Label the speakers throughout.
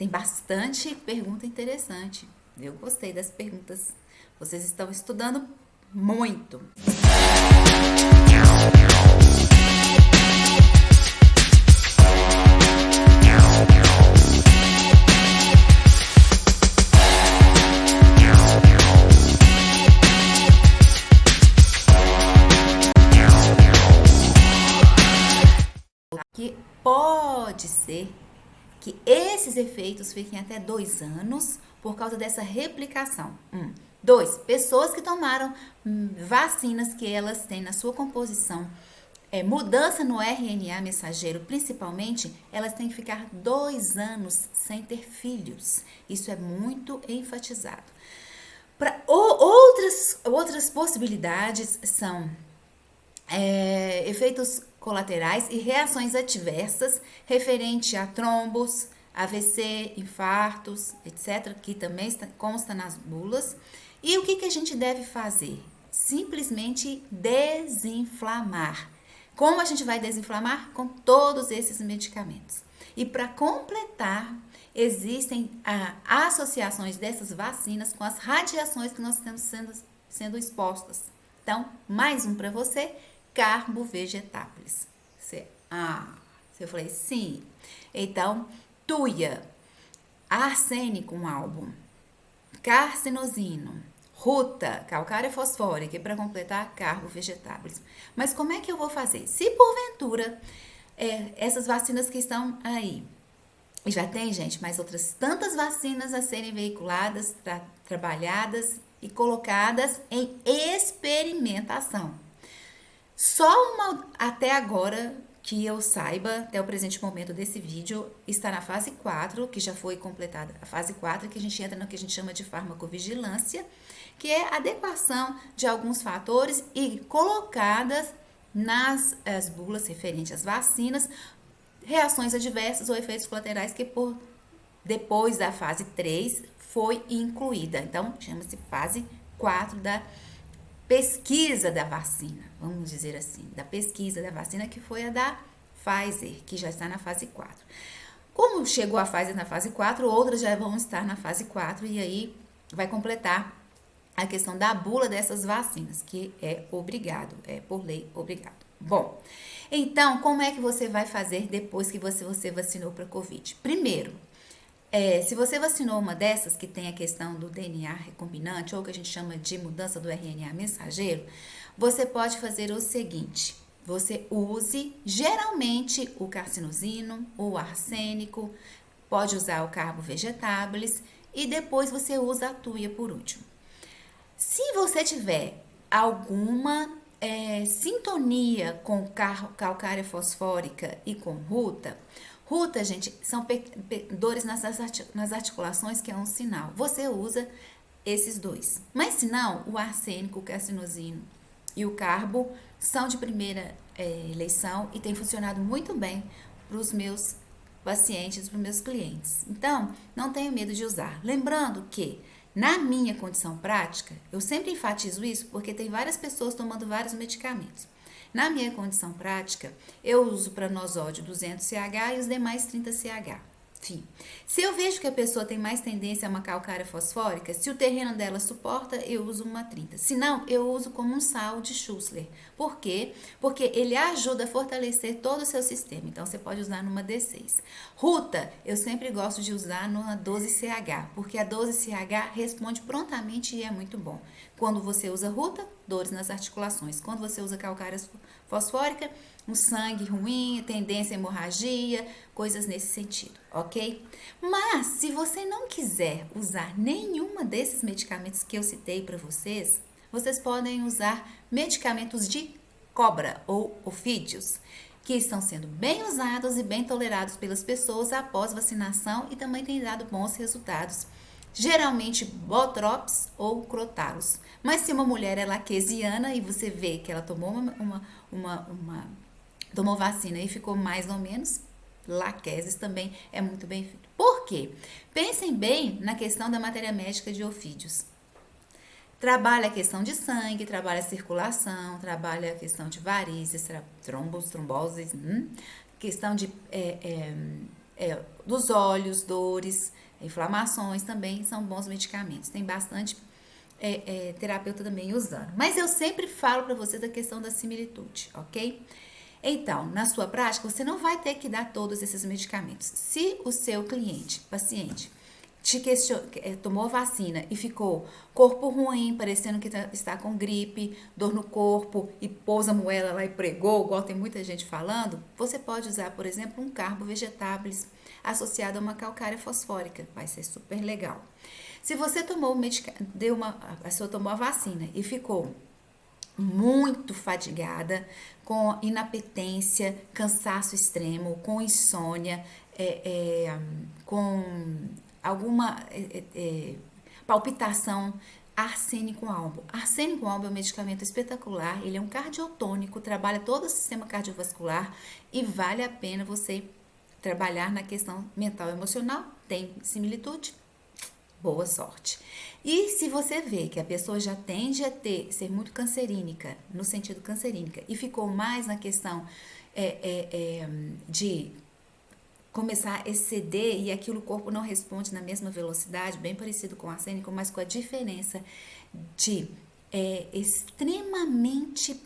Speaker 1: Tem bastante pergunta interessante. Eu gostei das perguntas. Vocês estão estudando muito. Que pode ser que esses efeitos fiquem até 2 anos por causa dessa replicação. 2. Pessoas que tomaram vacinas que elas têm na sua composição mudança no RNA mensageiro, principalmente, elas têm que ficar 2 anos sem ter filhos. Isso é muito enfatizado. Outras possibilidades são efeitos colaterais e reações adversas referente a trombos, AVC, infartos, etc., que também consta nas bulas. E o que a gente deve fazer? Simplesmente desinflamar. Como a gente vai desinflamar? Com todos esses medicamentos. E para completar, existem associações dessas vacinas com as radiações que nós estamos sendo expostas. Então, mais um para você. Carbo-vegetáveis. Eu falei, sim. Então, tuia, arsênico, um álbum, carcinosino, ruta, calcária fosfórica e para completar, carbo-vegetáveis. Mas como é que eu vou fazer? Se porventura essas vacinas que estão aí, e já tem, gente, mais outras tantas vacinas a serem veiculadas, trabalhadas e colocadas em experimentação. Só uma, até agora, que eu saiba, até o presente momento desse vídeo, está na fase 4, que já foi completada a fase 4, que a gente entra no que a gente chama de farmacovigilância, que é a adequação de alguns fatores e colocadas nas bulas referentes às vacinas, reações adversas ou efeitos colaterais que depois da fase 3 foi incluída. Então, chama-se fase 4 da pesquisa da vacina, vamos dizer assim, da pesquisa da vacina, que foi a da Pfizer, que já está na fase 4. Como chegou a Pfizer na fase 4, outras já vão estar na fase 4 e aí vai completar a questão da bula dessas vacinas, que é obrigado, é por lei obrigado. Bom, então, como é que você vai fazer depois que você vacinou para Covid? Primeiro, se você vacinou uma dessas que tem a questão do DNA recombinante, ou que a gente chama de mudança do RNA mensageiro, você pode fazer o seguinte: você use geralmente o carcinosino, o arsênico, pode usar o carbo-vegetáveis e depois você usa a tuia por último. Se você tiver alguma sintonia com calcária fosfórica e com ruta, gente, são dores nas articulações, que é um sinal. Você usa esses dois. Mas se não, o arsênico, o carcinosino e o carbo são de primeira eleição e tem funcionado muito bem para os meus pacientes, para os meus clientes. Então, não tenha medo de usar. Lembrando que, na minha condição prática, eu sempre enfatizo isso porque tem várias pessoas tomando vários medicamentos. Na minha condição prática, eu uso pranosódio 200CH e os demais 30CH. Enfim, se eu vejo que a pessoa tem mais tendência a uma calcária fosfórica, se o terreno dela suporta, eu uso uma 30. Se não, eu uso como um sal de Schussler. Por quê? Porque ele ajuda a fortalecer todo o seu sistema. Então, você pode usar numa D6. Ruta, eu sempre gosto de usar numa 12CH, porque a 12CH responde prontamente e é muito bom. Quando você usa ruta, dores nas articulações. Quando você usa calcária fosfórica, um sangue ruim, tendência à hemorragia, coisas nesse sentido, ok? Mas, se você não quiser usar nenhuma desses medicamentos que eu citei para vocês, vocês podem usar medicamentos de cobra ou ofídeos, que estão sendo bem usados e bem tolerados pelas pessoas após vacinação e também têm dado bons resultados. Geralmente Botrops ou Crotalos. Mas se uma mulher é laquesiana e você vê que ela tomou tomou vacina e ficou mais ou menos, Laquesis também é muito bem feito. Por quê? Pensem bem na questão da matéria médica de ofídeos. Trabalha a questão de sangue, trabalha a circulação, trabalha a questão de varizes, tromboses, questão de dos olhos, dores, inflamações também são bons medicamentos. Tem bastante terapeuta também usando. Mas eu sempre falo para vocês da questão da similitude, ok? Então, na sua prática, você não vai ter que dar todos esses medicamentos. Se o seu cliente, paciente, tomou vacina e ficou corpo ruim, parecendo que está com gripe, dor no corpo e pousa a moela lá e pregou, igual tem muita gente falando, você pode usar, por exemplo, um carbo vegetáveis associado a uma calcária fosfórica. Vai ser super legal. Se você tomou a pessoa tomou a vacina e ficou muito fadigada, com inapetência, cansaço extremo, com insônia, com alguma palpitação, arsênico albo. Arsênico albo é um medicamento espetacular, ele é um cardiotônico, trabalha todo o sistema cardiovascular e vale a pena você trabalhar na questão mental e emocional. Tem similitude? Boa sorte. E se você vê que a pessoa já tende a ser muito cancerínica, no sentido cancerínica, e ficou mais na questão de começar a exceder e aquilo o corpo não responde na mesma velocidade, bem parecido com o arsênico, mas com a diferença de extremamente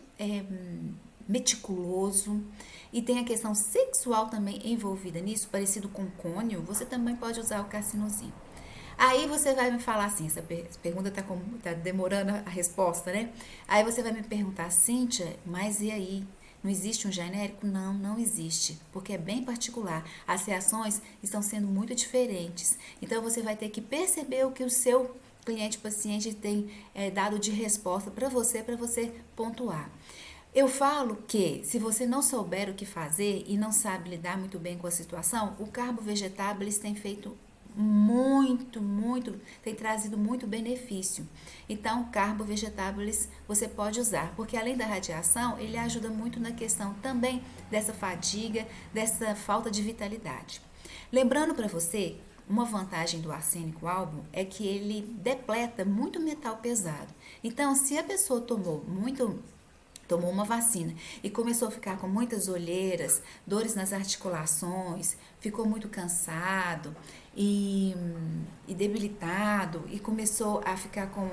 Speaker 1: meticuloso, e tem a questão sexual também envolvida nisso, parecido com cônio, você também pode usar o carcinozinho. Aí você vai me falar assim, essa pergunta tá demorando a resposta, né? Aí você vai me perguntar, Cíntia, mas e aí? Não existe um genérico? Não, não existe, porque é bem particular. As reações estão sendo muito diferentes. Então você vai ter que perceber o que o seu cliente, paciente tem dado de resposta para você pontuar. Eu falo que se você não souber o que fazer e não sabe lidar muito bem com a situação, o carbo vegetável eles têm feito tem trazido muito benefício. Então, carbo vegetáveis você pode usar, porque além da radiação, ele ajuda muito na questão também dessa fadiga, dessa falta de vitalidade. Lembrando para você, uma vantagem do arsênico albo é que ele depleta muito metal pesado. Então, se a pessoa tomou uma vacina e começou a ficar com muitas olheiras, dores nas articulações, ficou muito cansado e debilitado e começou a ficar com...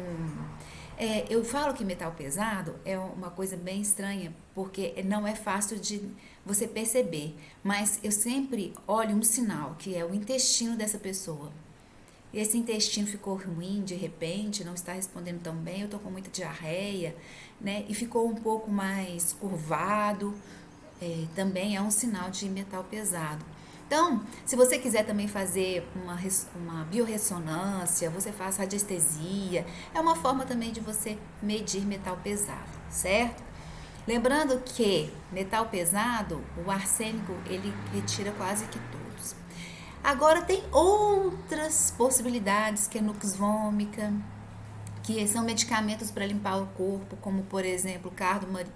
Speaker 1: eu falo que metal pesado é uma coisa bem estranha, porque não é fácil de você perceber, mas eu sempre olho um sinal, que é o intestino dessa pessoa. Esse intestino ficou ruim de repente, não está respondendo tão bem, eu estou com muita diarreia, né? E ficou um pouco mais curvado, também é um sinal de metal pesado. Então, se você quiser também fazer uma biorressonância, você faz radiestesia, é uma forma também de você medir metal pesado, certo? Lembrando que metal pesado, o arsênico, ele retira quase que todos. Agora tem outras possibilidades, que é nux vômica, que são medicamentos para limpar o corpo, como por exemplo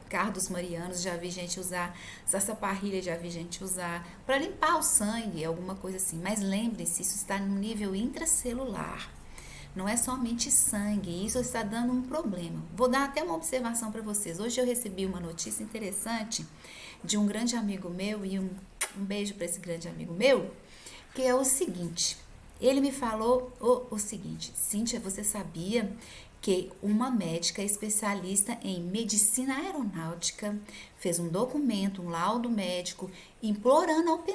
Speaker 1: cardos marianos, já vi gente usar, sarsaparrilha já vi gente usar, para limpar o sangue, alguma coisa assim. Mas lembre-se, isso está no nível intracelular, não é somente sangue, isso está dando um problema. Vou dar até uma observação para vocês. Hoje eu recebi uma notícia interessante de um grande amigo meu, e um beijo para esse grande amigo meu, que é o seguinte, ele me falou o seguinte, Cíntia, você sabia que uma médica especialista em medicina aeronáutica fez um documento, um laudo médico, implorando ao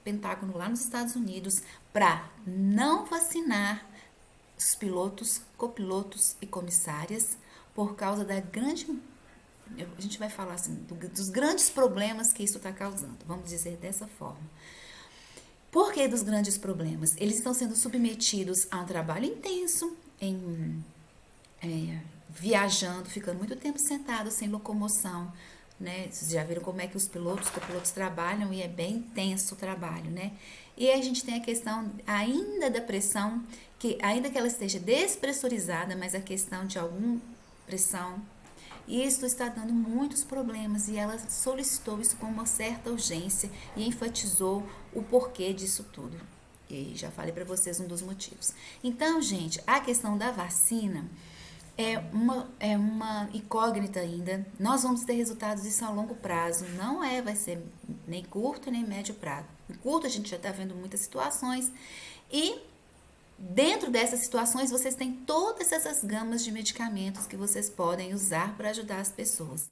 Speaker 1: Pentágono lá nos Estados Unidos, para não vacinar os pilotos, copilotos e comissárias por causa da grande... A gente vai falar assim, dos grandes problemas que isso está causando, vamos dizer dessa forma. Por que dos grandes problemas? Eles estão sendo submetidos a um trabalho intenso, viajando, ficando muito tempo sentados, sem locomoção, né? Vocês já viram como é que os copilotos trabalham, e é bem intenso o trabalho, né? E a gente tem a questão ainda da pressão, que ainda que ela esteja despressurizada, mas a questão de alguma pressão, isso está dando muitos problemas, e ela solicitou isso com uma certa urgência e enfatizou o porquê disso tudo. E já falei para vocês um dos motivos. Então, gente, a questão da vacina, É uma incógnita ainda. Nós vamos ter resultados disso a longo prazo. Não vai ser nem curto nem médio prazo. Em curto a gente já está vendo muitas situações e dentro dessas situações vocês têm todas essas gamas de medicamentos que vocês podem usar para ajudar as pessoas.